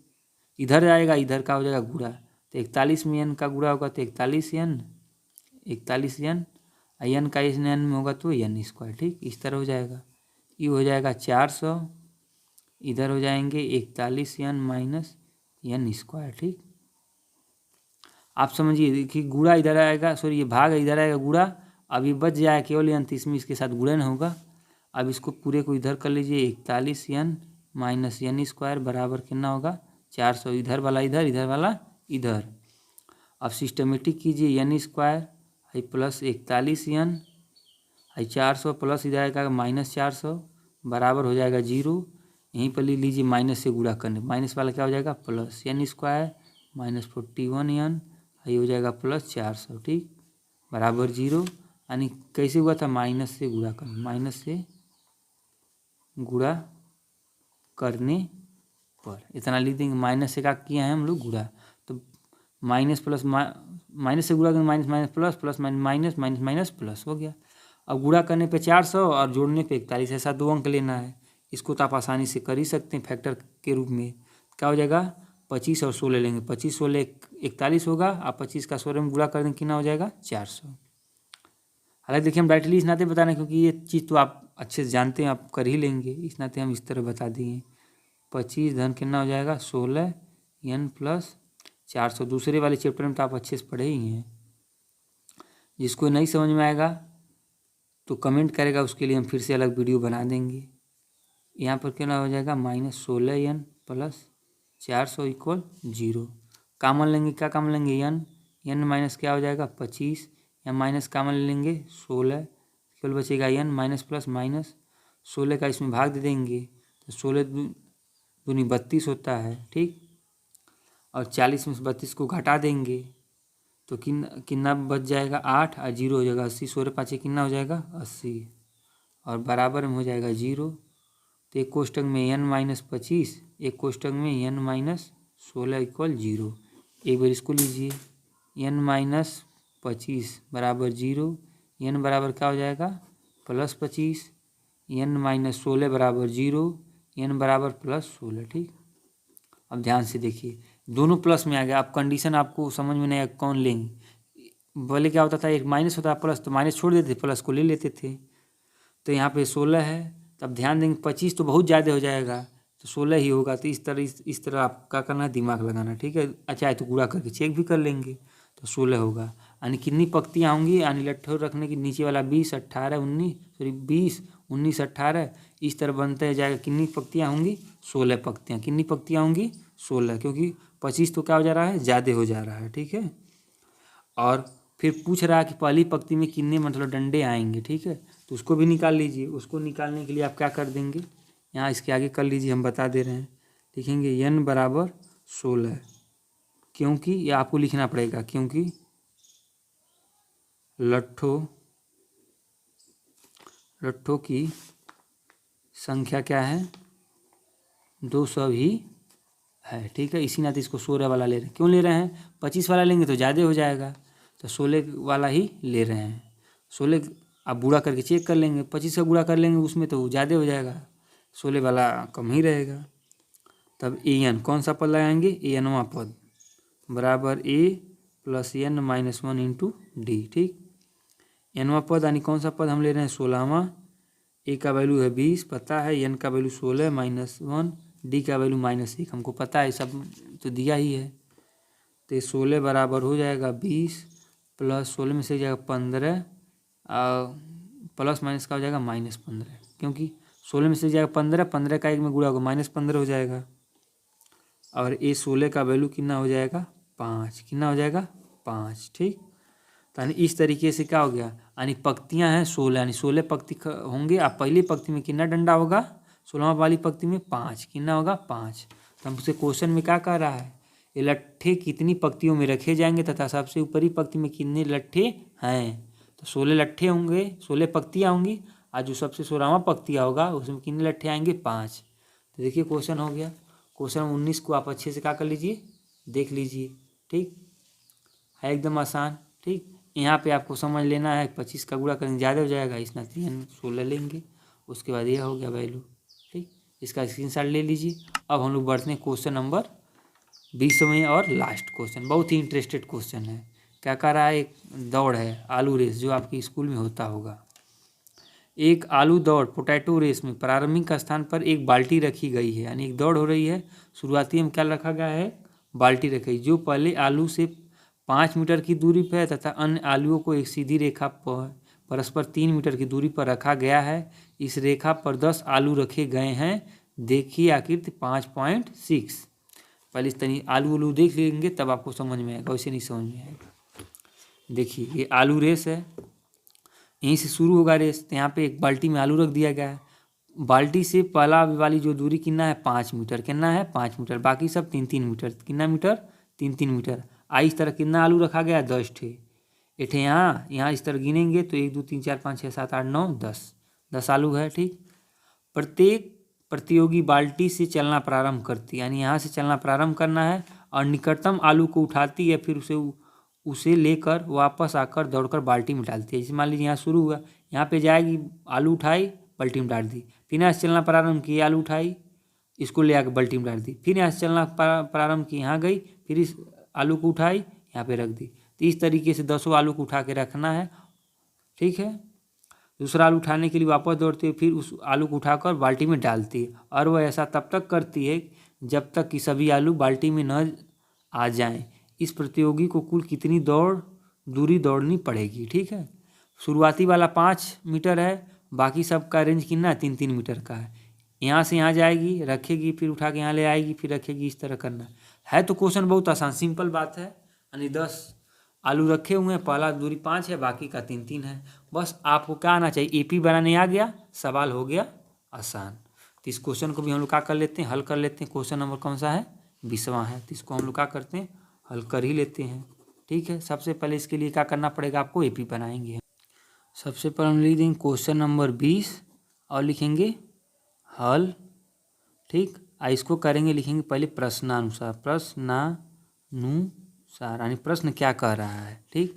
इधर आएगा, इधर का हो जाएगा गुणा, तो 41 में n का गुणा होगा तो 41n, 41n, n का इस n में होगा तो n²। ठीक, इस तरह हो जाएगा, ये हो जाएगा 400, इधर हो जाएंगे 41n माइनस n²। ठीक, आप समझिए, देखिए गुणा इधर आएगा, सॉरी ये भाग इधर आएगा गुणा, अब ये बच जाए केवल n, तो इसमें इसके साथ गुणन होगा। अब इसको पूरे को इधर कर लीजिए, 41n माइनस n² बराबर कितना होगा 400, इधर वाला इधर, इधर वाला इधर। अब सिस्टमेटिक कीजिए, n² प्लस 41n 400 प्लस इधर आएगा -400 बराबर हो जाएगा 0। यहीं पर ले लीजिए, माइनस से गुणा करने, माइनस वाला क्या हो जाएगा प्लस n² माइनस 41n, ये हो जाएगा +400। ठीक, बराबर 0, यानी कैसे हुआ था, माइनस से गुणा करना, माइनस से गुणा करने पर इतना लिख देंगे। माइनस से क्या किया है हम लोग गुणा, तो माइनस प्लस माइनस से गुणा करके minus minus plus, plus minus minus minus plus हो गया। अब गुणा करने पे 400 और जोड़ने पे 41, ऐसा 2 अंक लेना है। इसको तो आप आसानी से कर ही सकते हैं फैक्टर के रूप में। क्या हो जाएगा 25 और 16 लेंगे, 25 16 41 होगा, आप 25 का 16 में गुणा कर देंगे, कितना हो जाएगा 400। हालांकि देखिए हम डायरेक्टली इस नाते बता रहे हैं, क्योंकि ये चीज़ तो आप अच्छे से जानते हैं, आप कर ही लेंगे, इस नाते हम इस तरह बता दिए। 25 धन कितना हो जाएगा 16n प्लस 400। दूसरे वाले चैप्टर में तो आप अच्छे से पढ़े ही हैं, जिसको नहीं समझ में आएगा तो कमेंट करेगा, उसके लिए हम फिर से अलग वीडियो बना देंगे। यहाँ पर कितना हो जाएगा -16n प्लस 400 इक्वल 0। कामन लेंगे, क्या कामन लेंगे n माइनस क्या हो जाएगा 25, या माइनस कामन लेंगे 16, केवल बचेगा n, माइनस प्लस माइनस 16 का इसमें भाग दे देंगे, तो 16 दूनी 32 होता है। ठीक, और 40 में से 32 को घटा देंगे तो कितना बच जाएगा 8, और 0 हो जाएगा 80, 16 पाँचे कितना हो जाएगा 80, और बराबर में हो जाएगा 0। तो एक कोष्टक में n-25, एक कोष्टक में n-16 इक्वल 0। एक बार इसको लीजिए, n-25 बराबर 0, n बराबर क्या हो जाएगा +25, n-16 बराबर 0, n बराबर +16। ठीक, अब ध्यान से देखिए, दोनों प्लस में आ गया। अब कंडीशन आपको समझ में नहीं आया कौन लेंगे। पहले क्या होता था, एक माइनस होता प्लस, तो माइनस छोड़ देते, प्लस को ले लेते थे। तो यहाँ पे 16 है, तब ध्यान देंगे 25 तो बहुत ज़्यादा हो जाएगा, तो 16 ही होगा। तो इस तरह आप क्या करना है, दिमाग लगाना। ठीक है, अच्छा है तो गुणा करके चेक भी कर लेंगे, तो 16 होगा। यानी कितनी पंक्तियाँ होंगी, यानी लट्ठे रखने की नीचे वाला 20 18 19 सॉरी 20 19 18 इस तरह बनते जाएगा। कितनी पंक्तियाँ होंगी, 16 पंक्तियाँ। कितनी पंक्तियाँ होंगी, 16, क्योंकि 25 तो क्या हो जा रहा है, ज़्यादा हो जा रहा है। ठीक है, और फिर पूछ रहा है कि पहली पंक्ति में कितने मतलब डंडे आएंगे। ठीक है, तो उसको भी निकाल लीजिए। उसको निकालने के लिए आप क्या कर देंगे, यहाँ इसके आगे कर लीजिए, हम बता दे रहे हैं। लिखेंगे n बराबर 16, क्योंकि ये आपको लिखना पड़ेगा, क्योंकि लट्ठों की संख्या क्या है, 200 ही है। ठीक है, इसी नाते इसको 16 वाला ले रहे हैं। क्यों ले रहे हैं, 25 वाला लेंगे तो ज़्यादा हो जाएगा, तो 16 वाला ही ले रहे हैं। 16 आप गुणा करके चेक कर लेंगे, 25 का गुणा कर लेंगे उसमें तो ज़्यादा हो जाएगा, 16 वाला कम ही रहेगा। तब an कौन सा पद लगाएंगे, anवां पद बराबर a + n - 1 इंटू डी। ठीक, nवां पद यानी कौन सा पद हम ले रहे हैं, 16वां। a का वैल्यू है 20 पता है, n का वैल्यू 16 -1, डी का वैल्यू -1 हमको पता है, सब तो दिया ही है। तो 16 बराबर हो जाएगा 20 + 16 में से जाएगा 15, प्लस माइनस का हो जाएगा -15, क्योंकि 16 में से जाएगा 15, 15 का 1 में गुणा होगा -15 हो जाएगा। और ये 16 का वैल्यू कितना हो जाएगा, 5। कितना हो जाएगा, 5। ठीक, तो यानी इस तरीके से क्या हो गया, यानी पंक्तियाँ हैं 16, यानी 16 पंक्ति होंगे। आप पहली पंक्ति में कितना डंडा होगा, 16वां वाली पंक्ति में 5। कितना होगा, 5। तो हमसे क्वेश्चन में क्या कह रहा है, ये लट्ठे कितनी पंक्तियों में रखे जाएंगे तथा सबसे ऊपरी पंक्ति में कितने लट्ठे हैं। तो 16 लट्ठे होंगे, 16 पंक्तियाँ होंगी, और जो सबसे 16वां पंक्तियाँ होगा उसमें कितने लट्ठे आएंगे, 5। तो देखिए क्वेश्चन हो गया। क्वेश्चन 19 को आप अच्छे से क्या कर लीजिए, देख लीजिए। ठीक है, एकदम आसान। ठीक, यहाँ पे आपको समझ लेना है, 25 का गुणा करेंगे ज़्यादा हो जाएगा, इस नाते 16 लेंगे, उसके बाद यह हो गया वैल्यू। ठीक, इसका स्क्रीनशॉट ले लीजिए। अब हम लोग बढ़ते हैं क्वेश्चन नंबर 20वें और लास्ट क्वेश्चन। बहुत ही इंटरेस्टेड क्वेश्चन है। क्या कह रहा है, एक दौड़ है, आलू रेस, जो आपके स्कूल में होता होगा। एक आलू दौड़ पोटैटो रेस में प्रारंभिक स्थान पर एक बाल्टी रखी गई है, यानी एक दौड़ हो रही है। शुरुआती में क्या रखा गया है, बाल्टी रखी गई, जो पहले आलू से 5 मीटर की दूरी पर है तथा अन्य आलुओं को एक सीधी रेखा पर परस्पर 3 मीटर की दूरी पर रखा गया है। इस रेखा पर 10 आलू रखे गए हैं। देखिए आकृति 5.6। पहले इस तरह आलू देख लेंगे तब आपको समझ में आएगा, वैसे नहीं समझ में आएगा। देखिए ये आलू रेस है, यहीं से शुरू होगा रेस। तो यहाँ पे एक बाल्टी में आलू रख दिया गया है। बाल्टी से पहला वाली जो दूरी कितना है, 5 मीटर। कितना है, 5 मीटर। बाकी सब 3-3 मीटर। कितना मीटर, 3-3 मीटर। इस तरह कितना आलू रखा गया, 10 ठे। एठे यहाँ इस तरह गिनेंगे तो 1 2 3 4 5 6 7 8 9 10 आलू है। ठीक, प्रत्येक प्रतियोगी बाल्टी से चलना प्रारंभ करती है, यानी यहाँ से चलना प्रारंभ करना है और निकटतम आलू को उठाती है, फिर उसे लेकर वापस आकर दौड़कर बाल्टी में डालती है। जैसे मान लीजिए यहाँ शुरू हुआ, यहाँ पे जाएगी, आलू उठाई, बाल्टी में डाल दी। फिर यहाँ से चलना प्रारंभ की, आलू उठाई, इसको ले आकर बाल्टी में डाल दी। फिर यहाँ से चलना प्रारंभ की, यहाँ गई, फिर इस आलू को उठाई, यहाँ पे रख दी। तो इस तरीके से 10 आलू को उठा के रखना है। ठीक है, दूसरा आलू उठाने के लिए वापस दौड़ती है, फिर उस आलू को उठाकर बाल्टी में डालती है, और वह ऐसा तब तक करती है जब तक कि सभी आलू बाल्टी में न आ जाएं। इस प्रतियोगी को कुल कितनी दूरी दौड़नी पड़ेगी। ठीक है, शुरुआती वाला 5 मीटर है, बाकी सब का रेंज कितना है, 3-3 मीटर का है। यहाँ से यहाँ जाएगी, रखेगी, फिर उठा के यहाँ ले आएगी, फिर रखेगी, इस तरह करना है। तो क्वेश्चन बहुत आसान सिंपल बात है, यानी 10 आलू रखे हुए हैं, पहला दूरी 5 है, बाकी का 3-3 है। बस आपको क्या आना चाहिए, एपी बनाने आ गया, सवाल हो गया आसान। तो इस क्वेश्चन को भी हम लोग क्या कर लेते हैं, हल कर लेते हैं। क्वेश्चन नंबर कौन सा है, 20वां है, तो इसको हम लोग क्या करते हैं, हल कर ही लेते हैं। ठीक है, सबसे पहले इसके लिए क्या करना पड़ेगा, आपको एपी बनाएंगे। सबसे पहले हम लिख देंगे क्वेश्चन नंबर 20 और लिखेंगे हल। ठीक, इसको करेंगे, लिखेंगे पहले प्रश्नानुसार, यानी प्रश्न क्या कह रहा है। ठीक,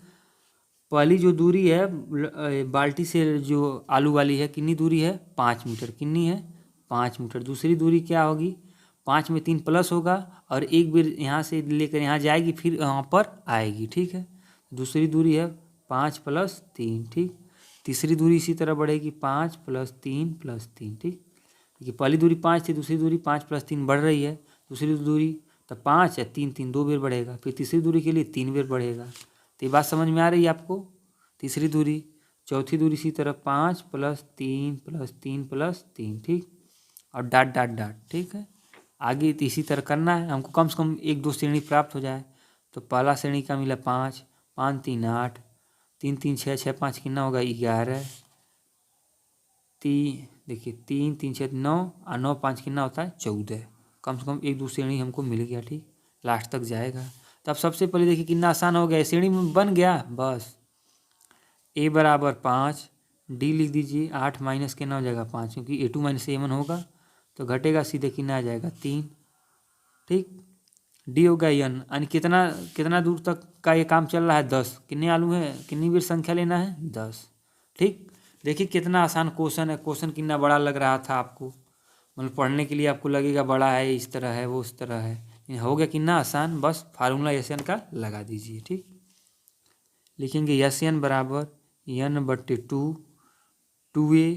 पहली जो दूरी है बाल्टी से जो आलू वाली है, कितनी दूरी है, 5 मीटर। कितनी है, 5 मीटर। दूसरी दूरी क्या होगी, 5 में 3 प्लस होगा और एक बार यहाँ से लेकर यहाँ जाएगी फिर यहाँ पर आएगी, ठीक है। दूसरी दूरी है 5 + 3, ठीक। तीसरी दूरी इसी तरह बढ़ेगी 5 + 3 + 3, ठीक। देखिए पहली दूरी 5 थी, दूसरी दूरी 5 + 3 बढ़ रही है। दूसरी दूरी तो 5 है, 3 3 2 बार बढ़ेगा, फिर तीसरी दूरी के लिए 3 बार बढ़ेगा। तो ये बात समझ में आ रही है आपको। तीसरी दूरी, चौथी दूरी इसी तरह 5 + 3 + 3 + 3, ठीक। और डाट डाट डाट, ठीक है। आगे तो इसी तरह करना है हमको, कम से कम 1 2 श्रेणी प्राप्त हो जाए। तो पहला श्रेणी का मिला 5, 5 3 8, 3 3 6, 6 5 कितना होगा 11, देखिए 3 3 6 9 और 9 5 कितना होता है 14। कम से कम 1 2 श्रेणी हमको मिल गया, ठीक। लास्ट तक जाएगा। तो अब सबसे पहले देखिए कितना आसान हो गया, श्रेणी में बन गया। बस a = 5, d लिख दीजिए। 8 माइनस कितना हो जाएगा 5, क्योंकि a2 - a1 होगा तो घटेगा, सीधे कितना आ जाएगा 3, ठीक। डी होगा n, यानी कितना दूर तक का ये काम चल रहा है 10। कितने आलू है, कितनी बार संख्या लेना है 10, ठीक। देखिए कितना आसान क्वेश्चन है। क्वेश्चन कितना बड़ा लग रहा था आपको, मतलब पढ़ने के लिए आपको लगेगा बड़ा है, इस तरह है, वो उस तरह है। हो गया कितना आसान। बस फार्मूला SN का लगा दीजिए, ठीक। लिखेंगे SN = n/2 2a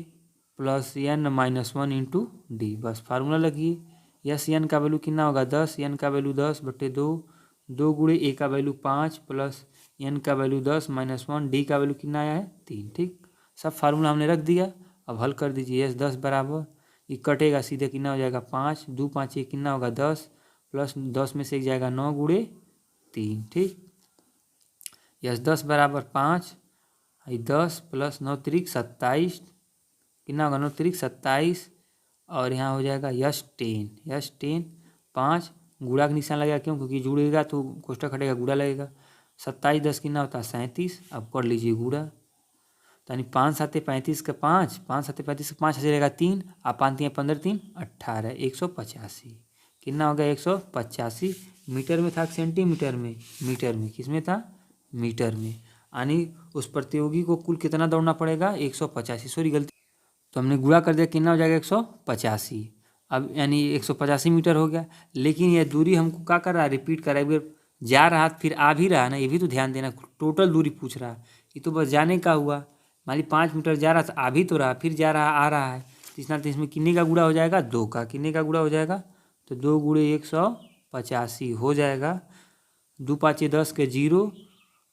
+ n - 1 × d। बस फार्मूला लगिए। SN का वैल्यू कितना होगा 10, n का वैल्यू 10/2, 2 × a का वैल्यू 5 + n का वैल्यू 10 - 1, d का वैल्यू कितना आया है 3, ठीक। सब फार्मूला हमने रख दिया। अब हल कर दीजिए। S 10 बराबर, ये कटेगा सीधे कितना हो जाएगा 5, 2 5 ये कितना होगा 10, प्लस 10 में से एक जाएगा 9 × 3, ठीक। S 10 बराबर 5, 10 + 9 × 27 कितना होगा 9 × 27, और यहाँ हो जाएगा S 10 5 गुणा का निशान लगेगा, क्यों, क्योंकि जुड़ेगा तो कोष्ठक हटेगा, गुणा लगेगा। 27 10 कितना होता है 37। अब कर लीजिए गुणा, यानी 5 7 35 का 5, 5 7 35 का 5 हज़ारेगा 3, आप 5 3 15 3 18, 185 कितना होगा 185। मीटर में था सेंटीमीटर में, मीटर में, किस में था मीटर में। यानी उस प्रतियोगी को कुल कितना दौड़ना पड़ेगा 185, सॉरी गलती, तो हमने गुणा कर दिया, कितना हो जाएगा 185। अब यानी 185 मीटर हो गया। लेकिन यह दूरी हमको क्या कर रहा है, रिपीट कर रहा है। एक बार जा रहा फिर आ भी रहा है ना, ये भी तो ध्यान देना। टोटल दूरी पूछ रहा है, ये तो बस जाने का हुआ। मान ली 5 मीटर जा रहा था, आ भी तो रहा, फिर जा रहा आ रहा है। तो इसमें कितने का गुणा हो जाएगा 2 का, कितने का गुणा हो जाएगा, तो 2 × 185 हो जाएगा। 2 5 10 के 0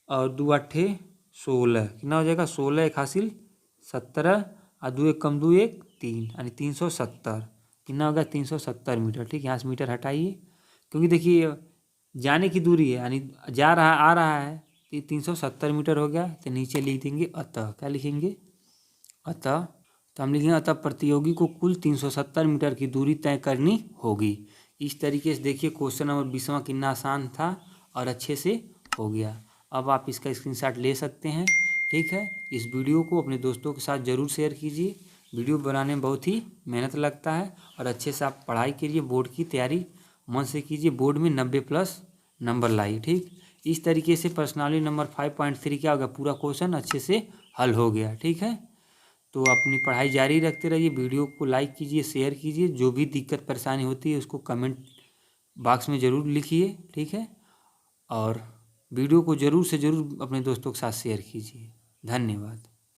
और 2 8 16 कितना हो जाएगा 16 1 हासिल 17 और 2 1 कम 2 1 3, यानी 370 कितना होगा 370 मीटर, ठीक। यहाँ से मीटर हटाइए, क्योंकि देखिए जाने की दूरी है, यानी जा रहा आ रहा है, तो 370 मीटर हो गया। तो नीचे लिख देंगे अतः, क्या लिखेंगे अतः। तो हम लिखेंगे अतः प्रतियोगी को कुल 370 मीटर की दूरी तय करनी होगी। इस तरीके से देखिए क्वेश्चन नंबर 20वां कितना आसान था और अच्छे से हो गया। अब आप इसका स्क्रीनशॉट ले सकते हैं, ठीक है। इस वीडियो को अपने दोस्तों के साथ ज़रूर शेयर कीजिए। वीडियो बनाने में बहुत ही मेहनत लगता है और अच्छे से आप पढ़ाई कीजिए, बोर्ड की तैयारी मन से कीजिए, बोर्ड में 90+ नंबर लाइए, ठीक। इस तरीके से पर्सनालिटी नंबर 5.3 क्या हो गया, पूरा क्वेश्चन अच्छे से हल हो गया, ठीक है। तो अपनी पढ़ाई जारी रखते रहिए। वीडियो को लाइक कीजिए, शेयर कीजिए। जो भी दिक्कत परेशानी होती है उसको कमेंट बॉक्स में ज़रूर लिखिए, ठीक है। और वीडियो को ज़रूर से ज़रूर अपने दोस्तों के साथ शेयर कीजिए। धन्यवाद।